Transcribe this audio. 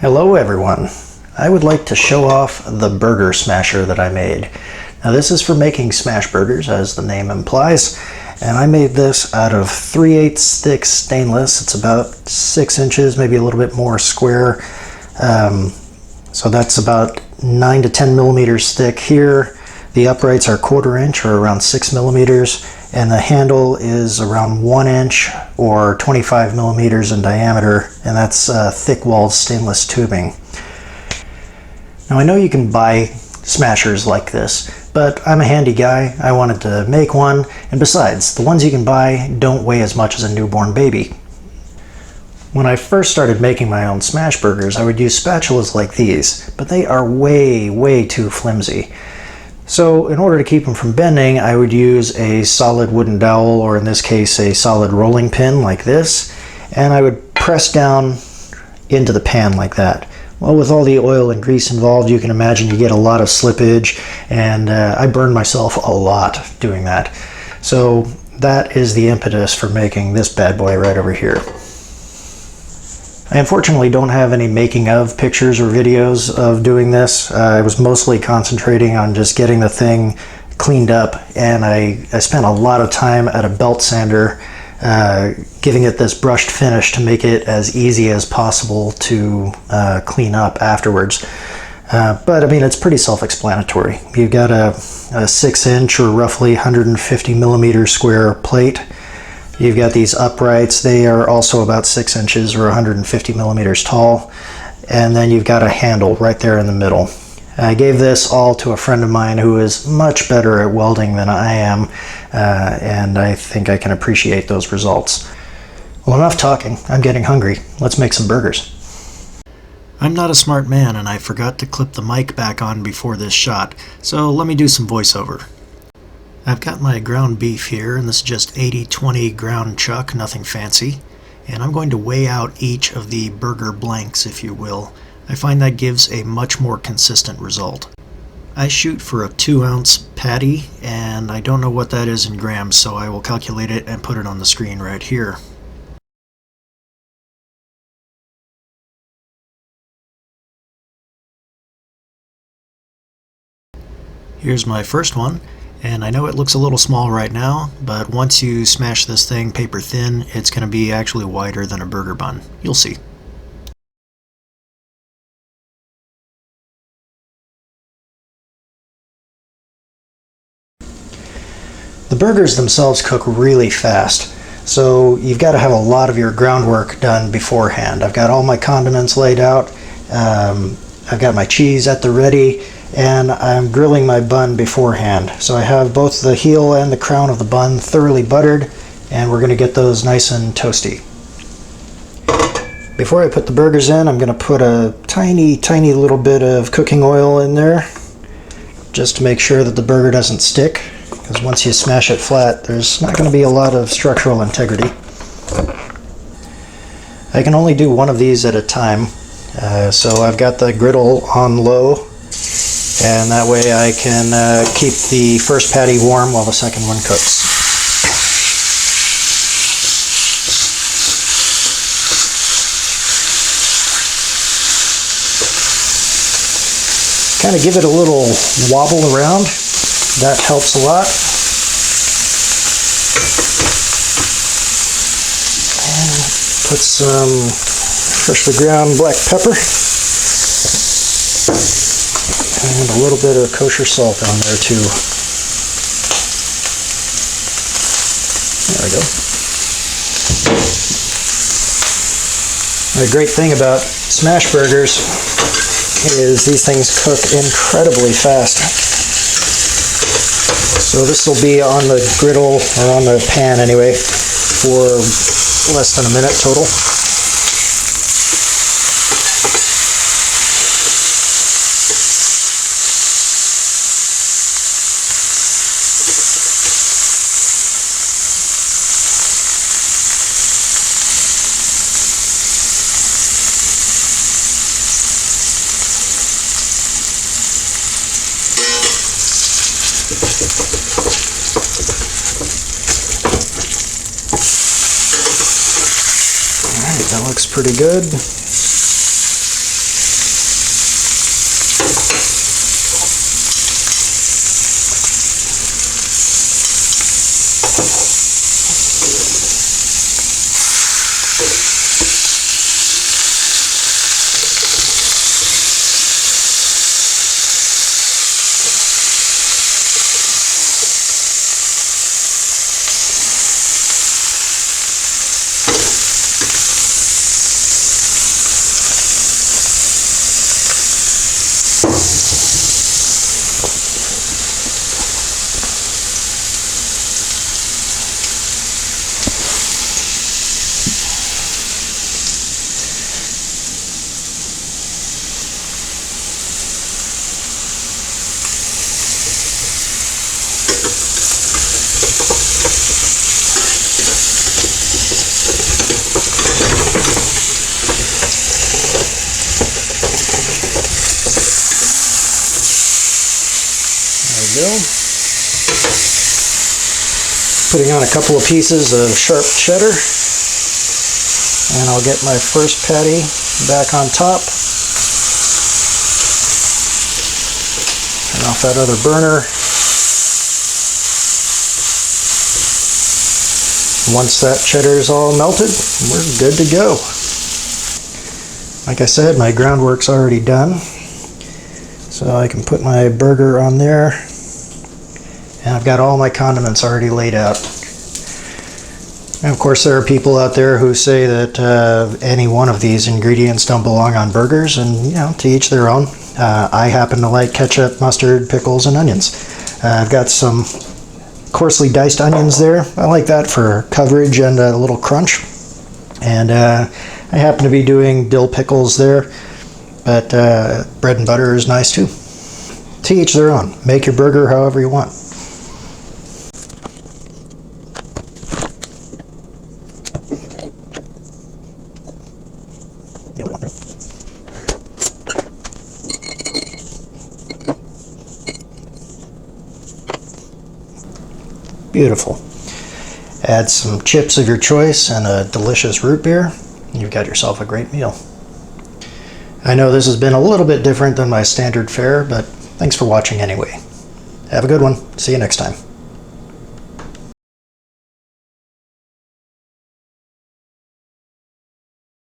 Hello everyone. I would like to show off the burger smasher that I made. Now this is for making smash burgers, as the name implies, and I made this out of 3/8 thick stainless. It's about 6 inches, maybe a little bit more square. So that's about 9 to 10 millimeters thick here. The uprights are 1/4 inch or around 6 millimeters, and the handle is around 1 inch or 25 millimeters in diameter, and that's thick-walled stainless tubing. Now I know you can buy smashers like this, but I'm a handy guy. I wanted to make one, and besides, the ones you can buy don't weigh as much as a newborn baby. When I first started making my own smash burgers, I would use spatulas like these, but they are way too flimsy. So in order to keep them from bending, I would use a solid wooden dowel, or in this case a solid rolling pin like this, and I would press down into the pan like that. Well, with all the oil and grease involved, you can imagine you get a lot of slippage, and I burned myself a lot doing that. So that is the impetus for making this bad boy right over here. I unfortunately don't have any making of pictures or videos of doing this. I was mostly concentrating on just getting the thing cleaned up, and I spent a lot of time at a belt sander giving it this brushed finish to make it as easy as possible to clean up afterwards. But I mean, it's pretty self-explanatory. You've got a 6 inch or roughly 150 millimeter square plate. You've got these uprights. They are also about 6 inches or 150 millimeters tall. And then you've got a handle right there in the middle. I gave this all to a friend of mine who is much better at welding than I am, and I think I can appreciate those results. Well, enough talking. I'm getting hungry. Let's make some burgers. I'm not a smart man, and I forgot to clip the mic back on before this shot, so let me do some voiceover. I've got my ground beef here, and this is just 80/20 ground chuck, nothing fancy. And I'm going to weigh out each of the burger blanks, if you will. I find that gives a much more consistent result. I shoot for a 2-ounce patty, and I don't know what that is in grams, so I will calculate it and put it on the screen right here. Here's my first one. And I know it looks a little small right now, but once you smash this thing paper thin, it's going to be actually wider than a burger bun. You'll see. The burgers themselves cook really fast, so you've got to have a lot of your groundwork done beforehand. I've got all my condiments laid out. I've got my cheese at the ready, and I'm grilling my bun beforehand. So I have both the heel and the crown of the bun thoroughly buttered, and we're going to get those nice and toasty. Before I put the burgers in, I'm going to put a tiny little bit of cooking oil in there, just to make sure that the burger doesn't stick, because once you smash it flat, there's not going to be a lot of structural integrity. I can only do one of these at a time, so I've got the griddle on low, and that way I can keep the first patty warm while the second one cooks. Kind of give it a little wobble around. That helps a lot. And put some freshly ground black pepper. And a little bit of kosher salt on there too. There we go. The great thing about smash burgers is these things cook incredibly fast. So this will be on the griddle, or on the pan anyway, for less than a minute total. Alright, that looks pretty good. go. Putting on a couple of pieces of sharp cheddar. And I'll get my first patty back on top. Turn off that other burner. Once that cheddar is all melted, we're good to go. Like I said, my groundwork's already done. So I can put my burger on there. And I've got all my condiments already laid out. And of course, there are people out there who say that any one of these ingredients don't belong on burgers, and you know, to each their own. I happen to like ketchup, mustard, pickles, and onions. I've got some coarsely diced onions there. I like that for coverage and a little crunch. And I happen to be doing dill pickles there, but bread and butter is nice too. To each their own. Make your burger however you want. Beautiful. Add some chips of your choice and a delicious root beer. You've got yourself a great meal. I know this has been a little bit different than my standard fare, but thanks for watching anyway. Have a good one. See you next time.